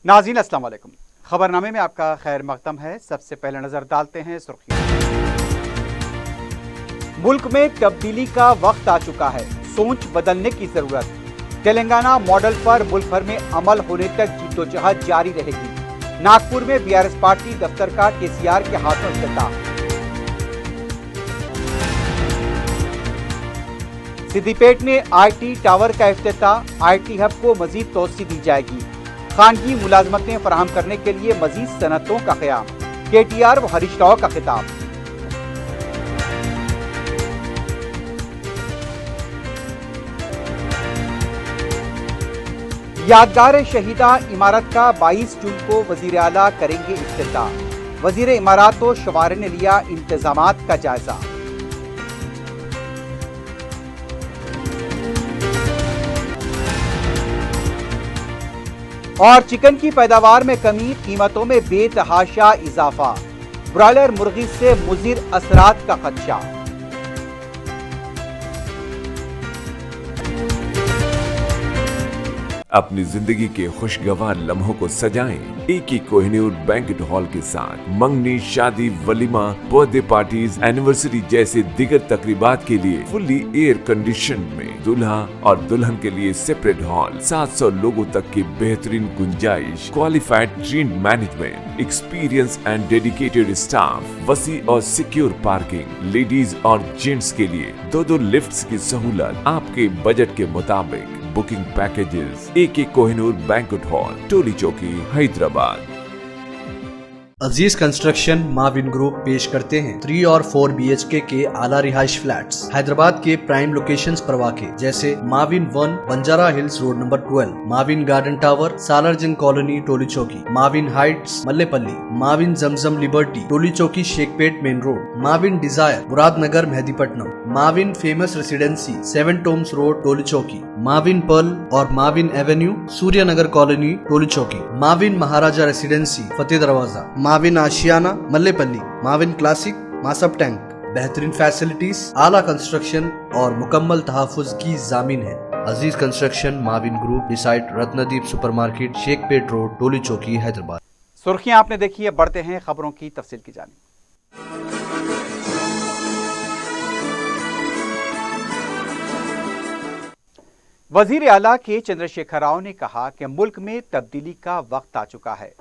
नाज़रीन अस्सलाम वालेकुम। खबरनामे में आपका खैर मकदम है। सबसे पहले नजर डालते हैं सुर्खियों। मुल्क में तब्दीली का वक्त आ चुका है, सोच बदलने की जरूरत। तेलंगाना मॉडल पर मुल्क भर में अमल होने तक जद्दोजहद जारी रहेगी। नागपुर में बीआरएस पार्टी दफ्तर का केसीआर के हाथों इफ्तिताह। सिद्दीपेट में आईटी टावर का इफ्तिताह। आईटी हब को मजीद तोसी दी जाएगी। खानगी मुलाजमतें फराहम करने के लिए मजीद सनतों का क़याम। केटीआर व हरीश राव का खिताब। यादगार शहीदा इमारत का 22 जून को वजीर आला करेंगे इफ्तिताह। वजीर इमारात व शवारे ने लिया इंतजामात का जायजा। और चिकन की पैदावार में कमी, कीमतों में बेतहाशा इजाफा। ब्रॉयलर मुर्गी से मुज़िर असरात का खदशा। अपनी जिंदगी के खुशगवार लम्हों को सजाएं एक कोहिनूर बैंक्वेट हॉल के साथ। मंगनी, शादी, वलीमा, बर्थडे पार्टीज, एनिवर्सरी जैसे दिगर तकरीबात के लिए फुल्ली एयर कंडीशन में दूल्हा और दुल्हन के लिए सेपरेट हॉल। 700 लोगों तक की बेहतरीन गुंजाइश, qualified train management, experience and dedicated staff, वसी और सिक्योर पार्किंग, लेडीज और जेंट्स के लिए 2 लिफ्ट्स की सहूलत आपके बजट के मुताबिक। Booking packages AK Kohinoor banquet hall, Toli Chowki, Hyderabad. Aziz construction Mavin group पेश करते हैं 3 और 4 BHK के आला रिहाइश फ्लैट्स हैदराबाद के प्राइम लोकेशंस पर वाक़े, जैसे Mavin 1 Banjara hills road number 12, Mavin garden tower Salarjung colony Toli Chowki, Mavin heights Mallepally, Mavin Zamzam liberty Toli Chowki Shaikpet main road, Mavin desire Muradnagar Mehdipatnam, Mavin famous residency 7 Tombs road Toli Chowki, Mavin pearl और Mavin avenue Suryanagar colony Toli Chowki, Mavin Maharaja residency Fateh Darwaza, Mavin Ashiyana Mallepally, Mavin classic Masab tank. बेहतरीन फैसिलिटीज, आला कंस्ट्रक्शन और मुकम्मल तहफ़्फ़ुज़ की ज़ामीन है। Aziz construction Mavin group beside Ratnadeep supermarket Shaikpet road Toli Chowki Hyderabad. सुर्खियां आपने देखी है, बढ़ते हैं खबरों की तफसील की जानिब। वजीर आला के चंद्रशेखर राव ने कहा कि मुल्क में तब्दीली का वक्त आ चुका है।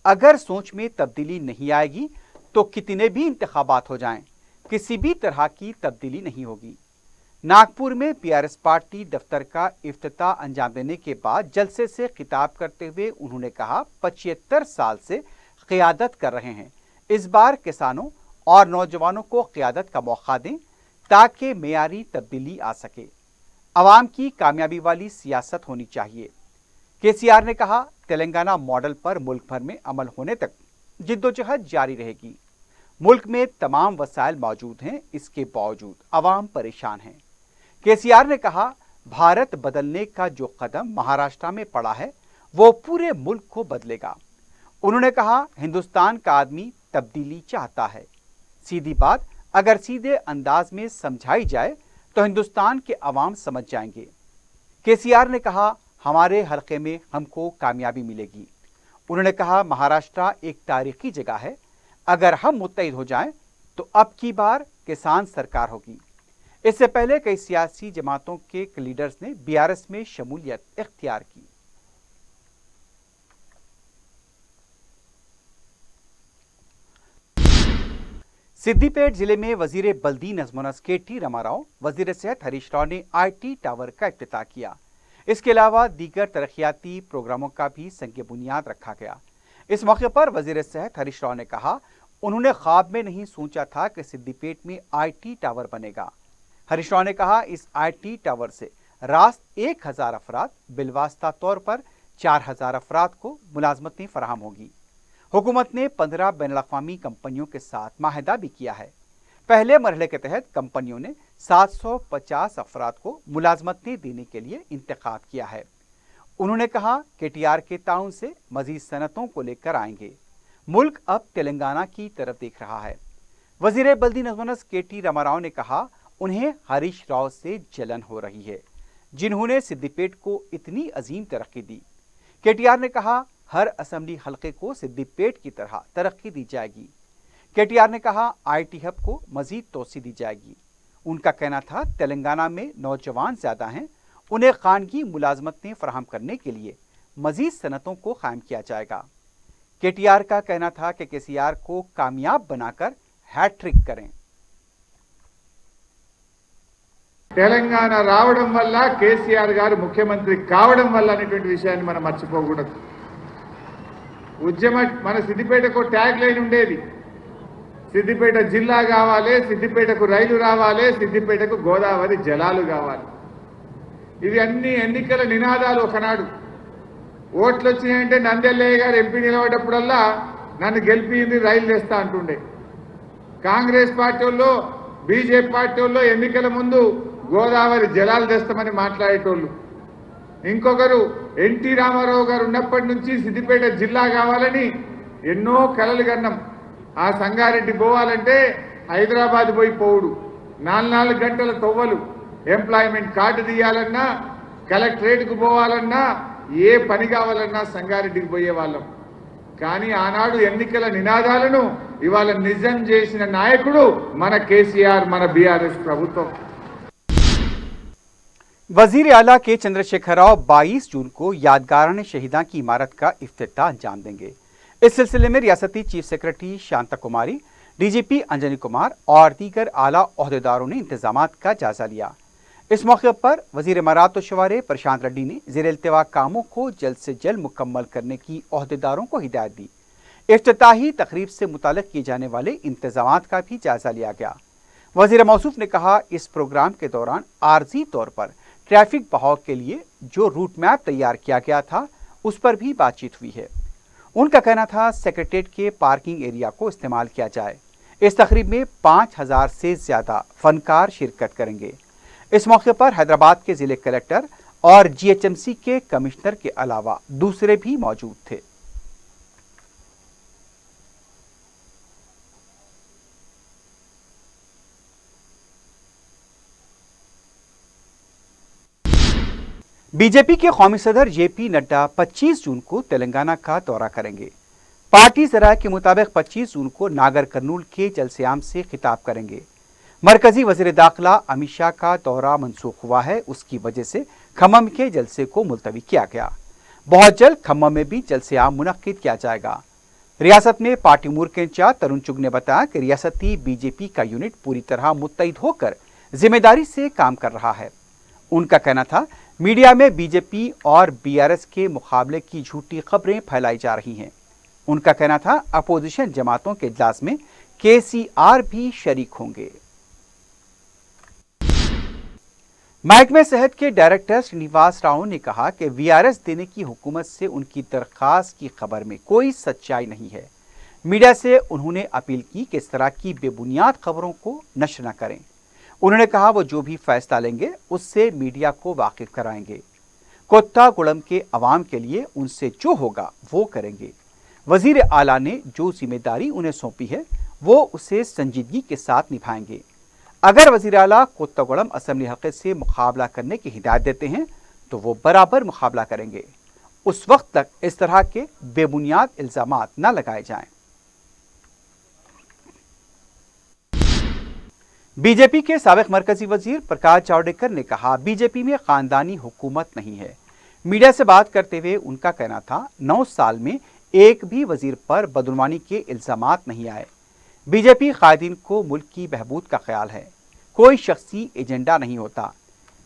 अगर सोच में तब्दीली नहीं आएगी तो कितने भी इंतखाबात हो जाएं, किसी भी तरह की तब्दीली नहीं होगी। नागपुर में बीआरएस पार्टी दफ्तर का इफ्तिताह अंजाम देने के बाद जलसे से खिताब करते हुए उन्होंने कहा, 75 साल से क़ियादत कर रहे हैं, इस बार किसानों और नौजवानों को क़ियादत का मौका दें ताकि मेयारी तब्दीली आ सके। अवाम की कामयाबी वाली सियासत होनी चाहिए। केसीआर ने कहा, तेलंगाना मॉडल पर मुल्क भर में अमल होने तक जिद्दोजहद जारी रहेगी। मुल्क में तमाम वसाइल मौजूद हैं, इसके बावजूद अवाम परेशान हैं। केसीआर ने कहा, भारत बदलने का जो कदम महाराष्ट्र में पड़ा है वो पूरे मुल्क को बदलेगा। उन्होंने कहा, हिंदुस्तान का आदमी तब्दीली चाहता है। सीधी बात अगर सीधे अंदाज में समझाई जाए तो हिंदुस्तान के अवाम समझ जाएंगे। केसीआर ने कहा, हमारे हलके में हमको कामयाबी मिलेगी। उन्होंने कहा, महाराष्ट्र एक तारीखी जगह है, अगर हम मुत्तहिद हो जाएं तो अब की बार किसान सरकार होगी। इससे पहले कई सियासी जमातों के लीडर्स ने बीआरएस में शमूलियत इख्तियार की। सिद्दीपेट जिले में वजीर बल्दी नज़्म व नस्क KT रामाराव, वजीर सेहत हरीश राव ने IT टावर का इफ्तिताह किया। इसके अलावा दीगर तरक्याती प्रोग्रामों का भी संग बुनियाद रखा गया। इस मौके पर वजीर सेहत हरीश राव ने कहा, उन्होंने ख्वाब में नहीं सोचा था कि सिद्दीपेट में IT टावर बनेगा। हरीश राव ने कहा, इस IT टावर से रास्त 1000 अफराद, बिलवास्ता तौर पर 4000 अफराद को मुलाजमतें फराहम होगी। हुकूमत ने 15 बैनुल-अक़वामी कंपनियों के साथ माहिदा भी किया है। पहले मरहले के तहत कंपनियों ने 750 अफराद को मुलाजमतें देने के लिए इंतखाब किया है। उन्होंने कहा, KTR के ताउन से मजीद सनतों को लेकर आएंगे। मुल्क अब तेलंगाना की तरफ देख रहा है। वजीर बल्दी नज़्म व नस्क KT रामाराव ने कहा, उन्हें हरीश राव से जलन हो रही है, जिन्होंने सिद्दीपेट को इतनी अजीम तरक्की दी। KTR ने कहा, हर असेंबली हलके को सिद्दीपेट की तरह तरक्की दी जाएगी। केटीआर ने कहा आईटी हब को मजीद तोसी दी जाएगी। उनका कहना था तेलंगाना में नौजवान ज्यादा हैं, उन्हें खानगी मुलाजमतें फराहम करने के लिए मजीद सनतों को कायम किया जाएगा। केटीआर का कहना था कि केसीआर को कामयाब बनाकर हैट्रिक करें। తెలంగాణ రావడం వల్ల కేసీఆర్ గారు ముఖ్యమంత్రి కావడం వల్ల అనేటువంటి విషయాన్ని మనం మర్చిపోకూడదు. ఉద్యమ మన సిద్దిపేటకు ట్యాగ్ లైన్ ఉండేది, సిద్దిపేట జిల్లా కావాలి, సిద్దిపేటకు రైలు రావాలి, సిద్దిపేటకు గోదావరి జలాలు కావాలి. ఇవి అన్ని ఎన్నికల నినాదాలు. ఒకనాడు ఓట్లు వచ్చినాయంటే నందెల్లయ్య గారు ఎంపీ నిలబడ్డప్పుడల్లా నన్ను గెలిపింది రైలు తెస్తా అంటుండే. కాంగ్రెస్ పార్టీ వాళ్ళు, బీజేపీ పార్టీ వాళ్ళు ఎన్నికల ముందు గోదావరి జలాలు తెస్తామని మాట్లాడేటోళ్ళు. ఇంకొకరు ఎన్టీ రామారావు గారు ఉన్నప్పటి నుంచి సిద్దిపేట జిల్లా కావాలని ఎన్నో కలలు కన్నాం. ఆ సంగారెడ్డి పోవాలంటే హైదరాబాద్ పోయి పోవుడు, 4 గంటల తొవ్వలు, ఎంప్లాయ్మెంట్ కార్డు తీయాలన్నా, కలెక్టరేట్కు పోవాలన్నా, ఏ పని కావాలన్నా సంగారెడ్డికి పోయేవాళ్ళం. కానీ ఆనాడు ఎన్నికల నినాదాలను ఇవాళ నిజం చేసిన నాయకుడు మన కేసీఆర్, మన బీఆర్ఎస్ ప్రభుత్వం. वजीर आला के चंद्रशेखर राव 22 जून को यादगारान शहीदा की इमारत का इफ्तिताह अंजाम देंगे। इस सिलसिले में रियासती चीफ सेक्रेटरी शांता कुमारी, डीजीपी अंजनी कुमार और दीगर आला ओहदेदारों ने इंतजामात का जायजा लिया। इस मौके पर वजीर इमारत शवारे प्रशांत रेड्डी ने ज़ेर इल्तिवा कामों को जल्द से जल्द मुकम्मल करने की ओहदेदारों को हिदायत दी। इफ्तिताही तकरीब से मुताल्लिक़ किए जाने वाले इंतजामात का भी जायजा लिया गया। वजीर मौसूफ ने कहा इस प्रोग्राम के दौरान आर्जी तौर पर ट्रैफिक बहाव के लिए जो रूट मैप तैयार किया गया था उस पर भी बातचीत हुई है। उनका कहना था सेक्रेटेरिएट के पार्किंग एरिया को इस्तेमाल किया जाए। इस तकरीब में 5000 से ज़्यादा फनकार शिरकत करेंगे। इस मौके पर हैदराबाद के ज़िले कलेक्टर और जीएचएमसी के कमिश्नर के अलावा दूसरे भी मौजूद थे। बीजेपी के कौमी सदर जेपी नड्डा 25 जून को तेलंगाना का दौरा करेंगे। पार्टी ज़राए के मुताबिक 25 जून को नागर कर्नूल के जलसेआम से खिताब करेंगे। मरकजी वज़ीर दाखिला अमित शाह का दौरा मनसूख हुआ है, उसकी वजह से खम्मम के जलसे को मुलतवी किया गया। बहुत जल्द खम्मम में भी जलसेआम मुनक्किद किया जाएगा। रियासत में पार्टी उमूर के इंचार्ज तरुण चुग ने बताया कि रियासती बीजेपी का यूनिट पूरी तरह मुत्तहिद होकर जिम्मेदारी से काम कर रहा है। उनका कहना था मीडिया में बीजेपी और बीआरएस के मुकाबले की झूठी खबरें फैलाई जा रही हैं। उनका कहना था अपोजिशन जमातों के इजलास में केसीआर भी शरीक होंगे। महकमे सेहत के डायरेक्टर श्रीनिवास राव ने कहा कि वीआरएस देने की हुकूमत से उनकी दरखास्त की खबर में कोई सच्चाई नहीं है। मीडिया से उन्होंने अपील की कि इस तरह की बेबुनियाद खबरों को नश्र न करें। उन्होंने कहा वो जो भी फैसला लेंगे उससे मीडिया को वाकिफ कराएंगे। कोत्तागुड़म के अवाम के लिए उनसे जो होगा वो करेंगे। वजीर आला ने जो जिम्मेदारी उन्हें सौंपी है वो उसे संजीदगी के साथ निभाएंगे। अगर वजीर आला कोत्तागुड़म असेंबली हल्के से मुकाबला करने की हिदायत देते हैं तो वो बराबर मुकाबला करेंगे। उस वक्त तक इस तरह के बेबुनियाद इल्जामात न लगाए जाएं। बीजेपी के साबिक मरकजी वजीर प्रकाश जावड़ेकर ने कहा बीजेपी में खानदानी हुकूमत नहीं है। मीडिया से बात करते हुए उनका कहना था 9 साल में एक भी वजीर पर बदनुमानी के इल्जामात नहीं आए। बीजेपी कायदीन को मुल्क की बहबूद का ख्याल है, कोई शख्सी एजेंडा नहीं होता।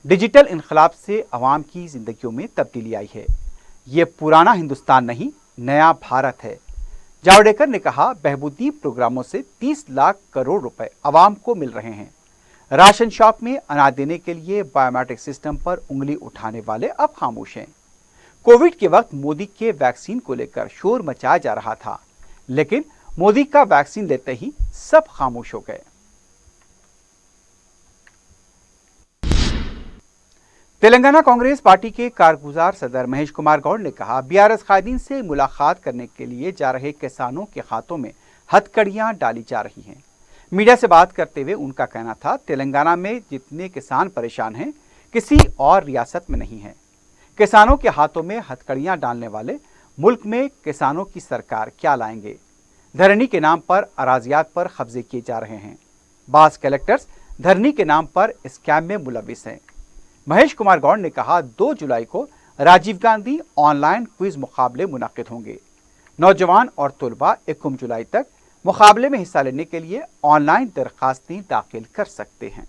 डिजिटल इनकलाब से अवाम की जिंदगियों में तब्दीली आई है। ये पुराना हिंदुस्तान नहीं, नया भारत है। जावड़ेकर ने कहा बहबूदी प्रोग्रामों से 30 लाख करोड़ रुपए अवाम को मिल रहे हैं। राशन शॉप में अनाज देने के लिए बायोमेट्रिक सिस्टम पर उंगली उठाने वाले अब खामोश हैं। कोविड के वक्त मोदी के वैक्सीन को लेकर शोर मचाया जा रहा था, लेकिन मोदी का वैक्सीन लेते ही सब खामोश हो गए। तेलंगाना कांग्रेस पार्टी के कारगुजार सदर महेश कुमार गौड़ ने कहा बीआरएस कायदीन से मुलाकात करने के लिए जा रहे किसानों के हाथों में हथकड़ियां डाली जा रही हैं। मीडिया से बात करते हुए उनका कहना था तेलंगाना में जितने किसान परेशान हैं किसी और रियासत में नहीं है। किसानों के हाथों में हथकड़ियां डालने वाले मुल्क में किसानों की सरकार क्या लाएंगे। धरनी के नाम पर अराजियात पर कब्जे किए जा रहे हैं। बास कलेक्टर्स धरनी के नाम पर स्कैम में मुलविस हैं। महेश कुमार गौड़ ने कहा 2 जुलाई को राजीव गांधी ऑनलाइन क्विज मुकाबले मुनक्किद होंगे। नौजवान और तुलबा 21 जुलाई तक मुकाबले में हिस्सा लेने के लिए ऑनलाइन दरखास्तें दाखिल कर सकते हैं।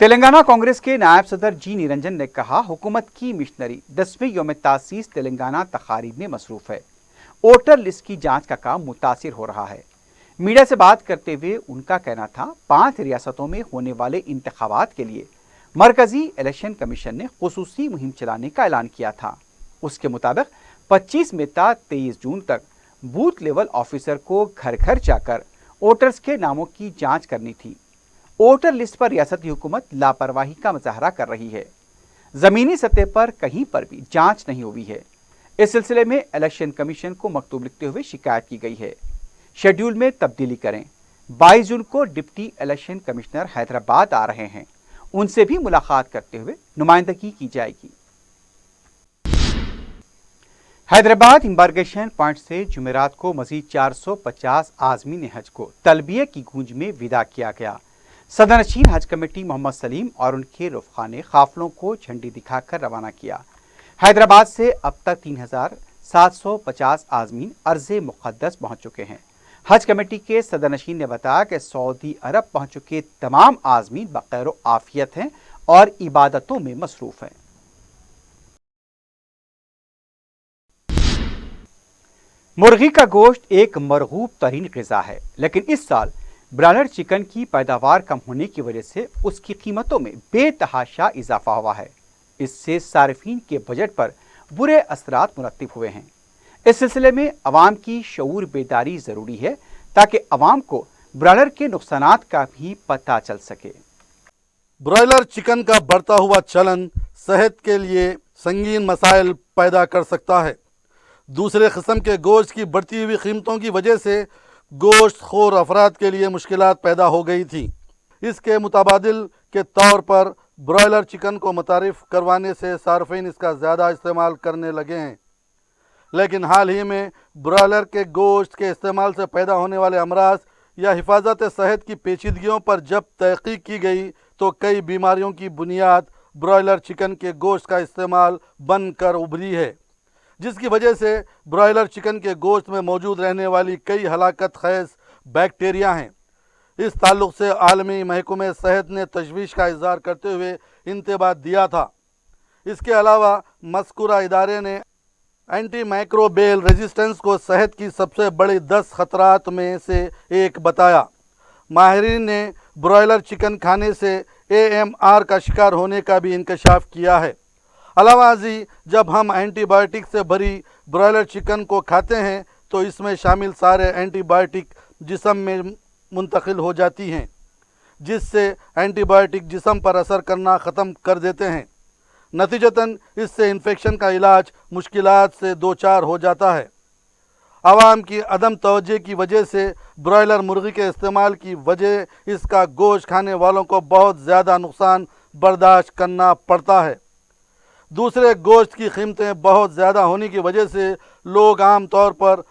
तेलंगाना कांग्रेस के नायब सदर जी निरंजन ने कहा, हुकूमत की मिशनरी 10वें यौम तासीस तेलंगाना तकारीब में मसरूफ है। वोटर लिस्ट की जांच का काम मुतासिर हो रहा है। मीडिया से बात करते हुए उनका कहना था 5 रियासतों में होने वाले इंतखाबात के लिए मरकजी इलेक्शन कमीशन ने खुसूसी मुहिम चलाने का ऐलान किया था। उसके मुताबिक 25 मई से 23 जून तक बूथ लेवल ऑफिसर को घर घर जाकर वोटर्स के नामों की जांच करनी थी। वोटर लिस्ट पर रियासती हुकूमत लापरवाही का मुजाहरा कर रही है। जमीनी सतह पर कहीं पर भी जांच नहीं हुई है। इस सिलसिले में इलेक्शन कमीशन को मकतूब लिखते हुए शिकायत की गई है। शेड्यूल में तब्दीली करें। 22 जून को डिप्टी इलेक्शन कमिश्नर हैदराबाद आ रहे हैं, उनसे भी मुलाकात करते हुए नुमाइंदगी की जाएगी। हैदराबाद इम्बार्गेशन पॉइंट से जुमेरात को मजीद 450 आज़मीन हज को तलबिये की गूंज में विदा किया गया। सदरनशीन हज कमेटी मोहम्मद सलीम और उनके रफ़ा ने काफिलों को झंडी दिखाकर रवाना किया। हैदराबाद से अब तक 3750 आज़मीन अर्ज़े मुक़द्दस पहुँच चुके हैं। हज कमेटी के सदरनशीन ने बताया कि सऊदी अरब पहुँच चुके तमाम आज़मीन बखैर आफियत हैं और इबादतों में मसरूफ़ हैं। मुर्गी का गोश्त एक मरगूब तरीन ग़िज़ा है, लेकिन इस साल ब्रायलर चिकन की पैदावार कम होने की वजह से उसकी कीमतों में बेतहाशा इजाफा हुआ है। इससे सारिफीन के बजट पर बुरे असरात मुरत्तिब हुए हैं। इस सिलसिले में अवाम की शऊर बेदारी ज़रूरी है ताकि अवाम को ब्रायलर के नुकसानात का भी पता चल सके। ब्रॉयलर चिकन का बढ़ता हुआ चलन सेहत के लिए संगीन मसाइल पैदा कर सकता है। दूसरे किस्म के गोश्त की बढ़ती हुई कीमतों की वजह से गोश्त खोर अफराद के लिए मुश्किलात पैदा हो गई थी। इसके मुताबादिल के तौर पर ब्रॉयलर चिकन को मुतारिफ करवाने से सार्फिन इसका ज़्यादा इस्तेमाल करने लगे हैं। लेकिन हाल ही में ब्रॉयलर के गोश्त के इस्तेमाल से पैदा होने वाले अमराज या हिफाजत सेहत की पेचीदगियों पर जब तहकीक की गई तो कई बीमारियों की बुनियाद ब्रॉयलर चिकन के गोश्त का इस्तेमाल बनकर उभरी है, जिसकी वजह से ब्रॉयलर चिकन के गोश्त में मौजूद रहने वाली कई हलाकत खेज बैक्टीरिया हैं। इस ताल्लुक़ से आलमी महकमे सेहत ने तशवीश का इज़हार करते हुए इंतबाह दिया था। इसके अलावा मज़कूरा इदारे ने एंटी माइक्रोबियल रेजिस्टेंस को सेहत की सबसे बड़ी 10 ख़तरात में से एक बताया। माहिरीन ने ब्रॉयलर चिकन खाने से AMR का शिकार होने का भी इंकशाफ किया है। अलावाजी जब हम एंटीबायोटिक से भरी ब्रॉयलर चिकन को खाते हैं तो इसमें शामिल सारे एंटीबायोटिक जिस्म में मुंतकिल हो जाती हैं, जिससे एंटीबायोटिक जिस्म पर असर करना ख़त्म कर देते हैं। नतीजतन इससे इन्फेक्शन का इलाज मुश्किलात से दो चार हो जाता है। आवाम की अदम तवज्जो की वजह से ब्रॉयलर मुर्गी के इस्तेमाल की वजह इसका गोश्त खाने वालों को बहुत ज़्यादा नुकसान बर्दाश्त करना पड़ता है। दूसरे गोश्त की कीमतें बहुत ज़्यादा होने की वजह से लोग आम तौर पर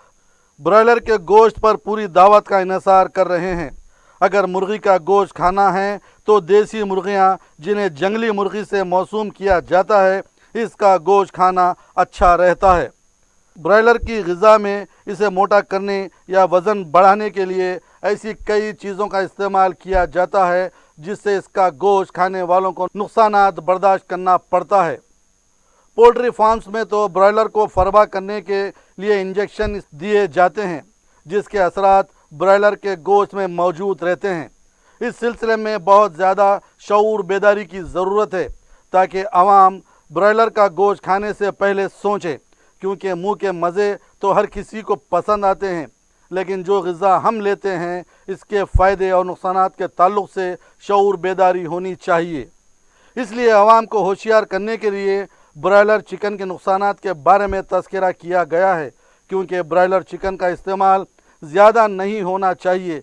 ब्रॉयलर के गोश्त पर पूरी दावत का इन्हिसार कर रहे हैं। अगर मुर्गी का गोश्त खाना है तो देसी मुर्गियाँ जिन्हें जंगली मुर्गी से मौसूम किया जाता है, इसका गोश्त खाना अच्छा रहता है। ब्रॉयलर की ग़िज़ा में इसे मोटा करने या वज़न बढ़ाने के लिए ऐसी कई चीज़ों का इस्तेमाल किया जाता है जिससे इसका गोश्त खाने वालों को नुकसानात बर्दाश्त करना पड़ता है। पोल्ट्री फार्म्स में तो ब्रॉयलर को फरवा करने के लिए इंजेक्शन दिए जाते हैं, जिसके असरात ब्रॉयलर के गोश्त में मौजूद रहते हैं। इस सिलसिले में बहुत ज़्यादा शऊर बेदारी की ज़रूरत है ताकि आवाम ब्रॉयलर का गोश्त खाने से पहले सोचें, क्योंकि मुंह के मज़े तो हर किसी को पसंद आते हैं, लेकिन जो ग़िज़ा हम लेते हैं इसके फ़ायदे और नुकसानात के ताल्लुक़ से शऊर बेदारी होनी चाहिए। इसलिए आवाम को होशियार करने के लिए ब्रॉयलर चिकन के नुकसानात के बारे में तज़किरा किया गया है, क्योंकि ब्रॉयलर चिकन का इस्तेमाल ज़्यादा नहीं होना चाहिए।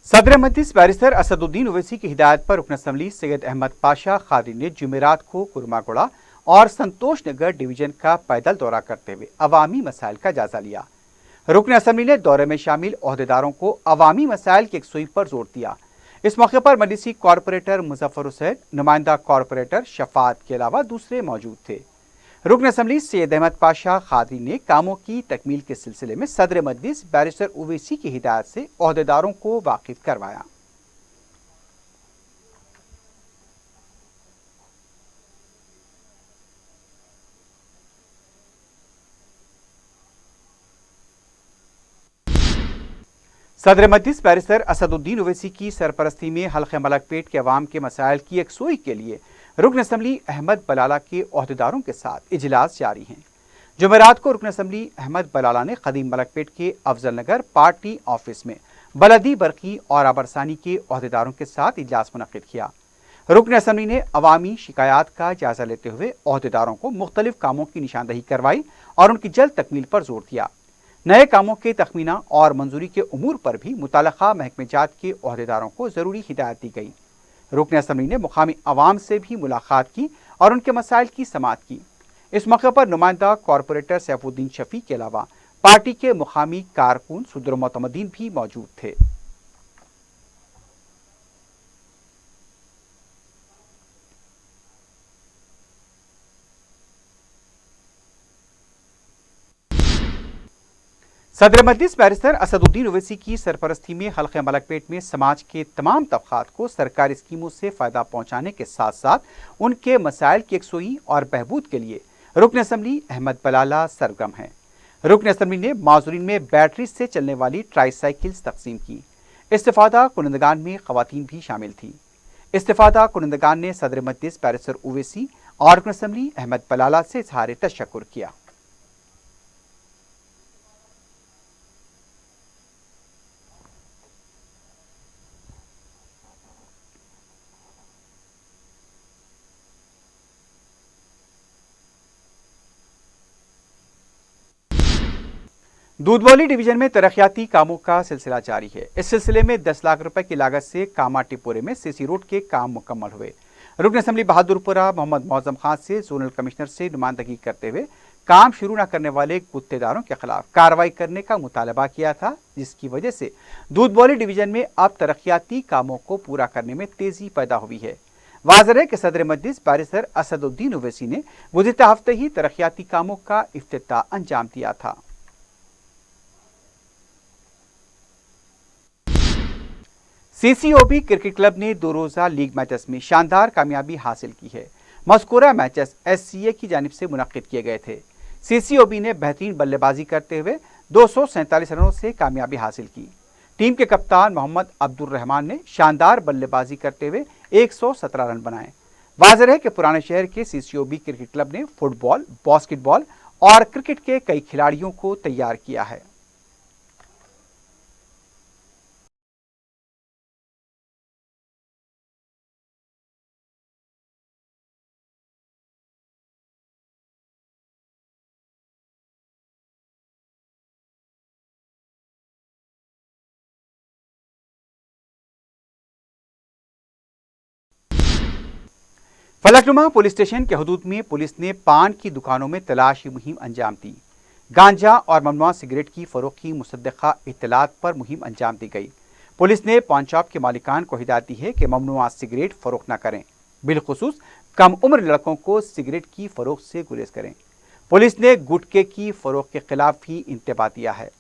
सदर मजलिस बैरिस्टर असदुद्दीन ओवैसी की हिदायत पर रुकन असम्बली सैयद अहमद पाशा खादरी ने जुमेरात को कुरमागुड़ा और संतोष नगर डिवीजन का पैदल दौरा करते हुए अवामी मसाइल का जायजा लिया। रुकन असम्बली ने दौरे में शामिल ओहदेदारों को अवामी मसाइल की यकसुई पर जोर दिया। इस मौके पर मजलिसी कॉरपोरेटर मुजफ्फर हुसैन, नुमाइंदा कॉरपोरेटर शफात के अलावा दूसरे मौजूद थे। रुकन असम्बली सैयद अहमद पाशा खादरी ने कामों की तकमील के सिलसिले में सदर मजलिस बैरिस्टर ओवैसी की हिदायत से ओहदेदारों को वाकिफ करवाया। सदर मजलिस बैरिस्टर असदुद्दीन ओवैसी की सरपरस्ती में हल्के मलकपेट के अवाम के मसाइल की यकसुई के लिए रुकन असम्बली अहमद बलाला के ओहदेदारों के साथ इजलास जारी हैं। जुमेरात को रुकन असम्बली अहमद बलाला ने कदीम मलकपेट के अफजल नगर पार्टी ऑफिस में बलदी बरकी और आबरसानी के ओहदेदारों के साथ इजलास मुनक्किद किया। रुकन असम्बली ने अवामी शिकायत का जायजा लेते हुए ओहदेदारों को मुख्तलिफ कामों की निशानदही करवाई और उनकी जल्द तकमील पर जोर दिया। नए कामों के तखमीना और मंजूरी के उमूर पर भी मुताल्लिका महकमे जात के ओहदेदारों को जरूरी हिदायत दी गई। रुकन असम्बली ने मुकामी अवाम से भी मुलाकात की और उनके मसाइल की समाअत की। इस मौके पर नुमाइंदा कॉरपोरेटर सैफुद्दीन शफी के अलावा पार्टी के मुकामी कारकुन सुदर मोतमदीन भी मौजूद थे। सदर मजलिस बैरिस्टर असदुद्दीन ओवैसी की सरपरस्ती में हल्के मलकपेट में समाज के तमाम तबकात को सरकारी स्कीमों से फ़ायदा पहुँचाने के साथ साथ उनके मसाइल की यकसुई और बहबूद के लिए रुकन असम्बली अहमद बलाला सरगर्म हैं। रुकन असम्बली ने माजूरीन में बैटरी से चलने वाली ट्राईसाइकिल्स तकसीम की। इस्तिफादा कुनंदगान में ख़वातीन भी शामिल थी। इस्तिफादा कुनंदगान ने सदर मजलिस बैरिस्टर ओवैसी और रुकन असम्बली अहमद बलाला से इज़हार तशक्कुर किया। दूधबौली डिवीजन में तरक्याती कामों का सिलसिला जारी है। इस सिलसिले में 10 लाख रुपए की लागत से कामा टिपोरे में सीसी रोड के काम मुकम्मल हुए। रुकन असम्बली बहादुरपुरा मोहम्मद मौजम खान से जोनल कमिश्नर से नुमाइंदगी करते हुए काम शुरू न करने वाले गुत्तेदारों के खिलाफ कार्रवाई करने का मुतालबा किया था, जिसकी वजह से दूधबौली डिवीजन में अब तरक्याती कामों को पूरा करने में तेजी पैदा हुई है। वाज़ेह है कि सदर मजलिस बैरिस्टर असदुद्दीन ओवैसी ने गुज़िश्ता हफ्ते ही तरक्याती कामों का इफ्तिताह अंजाम दिया था। सीसीओबी क्रिकेट क्लब ने 2 रोज़ा लीग मैचेस में शानदार कामयाबी हासिल की है। मज़कूरा मैचेस एससीए की जानिब से मुनक्किद किए गए थे। सीसीओबी ने बेहतरीन बल्लेबाजी करते हुए 247 रनों से कामयाबी हासिल की। टीम के कप्तान मोहम्मद अब्दुल रहमान ने शानदार बल्लेबाजी करते हुए 117 रन बनाए। वाज़ेह है कि पुराने शहर के सीसीओबी क्रिकेट क्लब ने फुटबॉल, बास्केटबॉल और क्रिकेट के कई खिलाड़ियों को तैयार किया है। फलकनुमा पुलिस स्टेशन के हदूद में पुलिस ने पान की दुकानों में तलाशी मुहिम अंजाम दी। गांजा और ममनुआ सिगरेट की फरोख्त की मुसद्दक़ा इत्तलात पर मुहिम अंजाम दी गई। पुलिस ने पान शॉप के मालिकान को हिदायत दी है कि ममनुआ सिगरेट फरोख्त न करें, बिलखुसूस कम उम्र लड़कों को सिगरेट की फरोख्त से गुरेज करें। पुलिस ने गुटखे की फरोख्त के खिलाफ भी इंतबाह दिया है।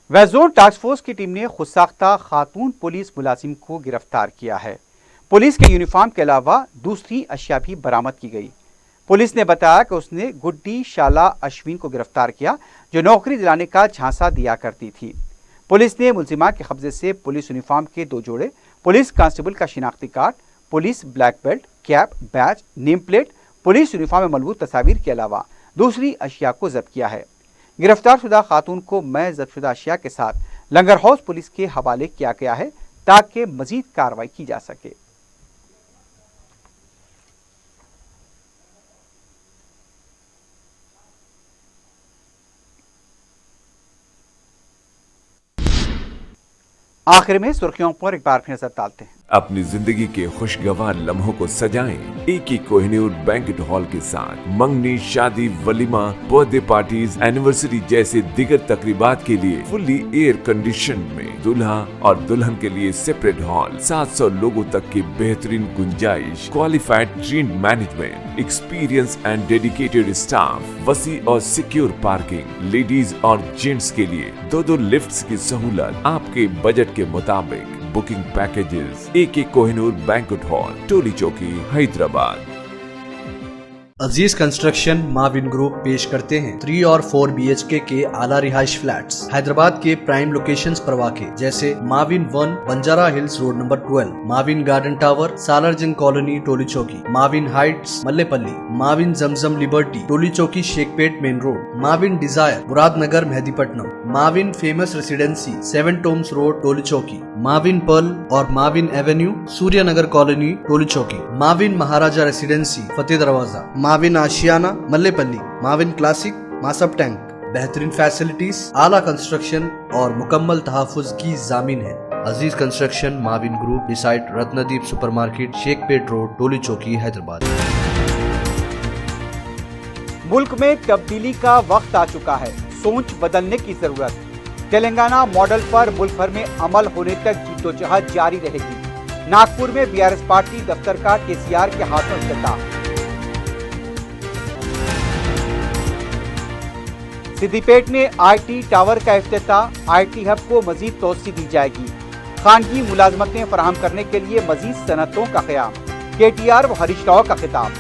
वेस्ट जोन टास्क फोर्स की टीम ने खुदसाख्ता खातून पुलिस मुलाजिम को गिरफ्तार किया है। पुलिस के यूनिफॉर्म के अलावा दूसरी अशिया भी बरामद की गई। पुलिस ने बताया कि उसने गुड्डी शाला अश्विन को गिरफ्तार किया, जो नौकरी दिलाने का झांसा दिया करती थी। पुलिस ने मुलजिमा के कब्जे से पुलिस यूनिफॉर्म के 2 जोड़े, पुलिस कांस्टेबल का शिनाख्ती card, police black belt, cap, badge, name plate, police uniform में मलबूस तस्वीर के अलावा दूसरी अशिया को जब्त किया है। गिरफ्तार शुदा खातून को मैं जब्तशुदा अशिया के साथ लंगर हाउस पुलिस के हवाले किया गया है ताकि मजीद कार्रवाई की जा सके। आखिर में सुर्खियों पर एक बार फिर नजर डालते हैं। अपनी जिंदगी के खुशगवार लम्हों को सजाएं एक ही कोहिनूर बैंकेट हॉल के साथ। मंगनी, शादी, वलीमा, बर्थडे पार्टीज, एनिवर्सरी जैसे दिगर तकरीबात के लिए फुल्ली एयर कंडीशन में दूल्हा और दुल्हन के लिए सेपरेट हॉल, 700 लोगों तक की बेहतरीन गुंजाइश, qualified train management, experience and dedicated staff, वसी और सिक्योर पार्किंग, लेडीज और जेंट्स के लिए 2 लिफ्ट्स की सहूलत आपके बजट के मुताबिक। Booking packages AK Kohinoor banquet hall, Toli Chowki, Hyderabad. Aziz construction Mavin group पेश करते हैं 3 और 4 BHK के आला रिहाइश फ्लैट्स हैदराबाद के प्राइम लोकेशंस पर वाक़े जैसे Mavin 1 Banjara hills road number 12, Mavin garden tower Salarjung colony Toli Chowki, Mavin heights Mallepally, Mavin Zamzam liberty Toli Chowki Shaikpet main road, Mavin desire Muradnagar Mehdipatnam, Mavin famous residency 7 Tombs road Toli Chowki, Mavin pearl और Mavin avenue Suryanagar colony Toli Chowki, Mavin Maharaja residency Fateh Darwaza, Mavin Ashiyana Mallepally, Mavin classic Masab tank. बेहतरीन फैसिलिटीज, आला कंस्ट्रक्शन और मुकम्मल तहफ़्फ़ुज़ की ज़ामिन है। Aziz construction Mavin group beside Ratnadeep supermarket Shaikpet road Toli Chowki Hyderabad. मुल्क में तब्दीली का वक्त आ चुका है, सोच बदलने की जरूरत। तेलंगाना मॉडल पर मुल्क भर में अमल होने तक जद्दोजहद जारी रहेगी। नागपुर में BRS पार्टी दफ्तर का KCR के हाथों इफ्तिताह। सिद्दीपेट में IT टावर का इफ्तिताह, IT हब को मजीद तोसी दी जाएगी। खानगी मुलाजमतें फराहम करने के लिए मजीद सनतों का क़याम। KTR व हरीश राव का खिताब।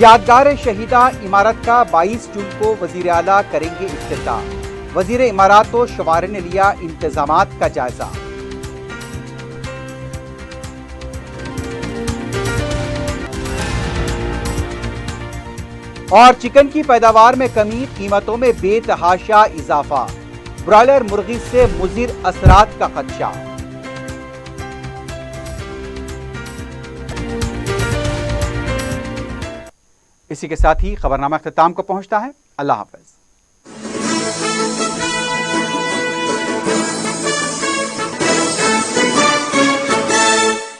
यादगार शहीदा इमारत का 22 जून को वजीर आला करेंगे इफ्तिताह। वजीर इमारात व शवारे ने लिया इंतजामात का जायजा। और चिकन की पैदावार में कमी, कीमतों में बेतहाशा इजाफा। ब्रॉयलर मुर्गी से मुज़िर असरात का खदशा। इसी के साथ ही खबरनामा इख्तिताम को पहुंचता है। अल्लाह हाफ़िज़।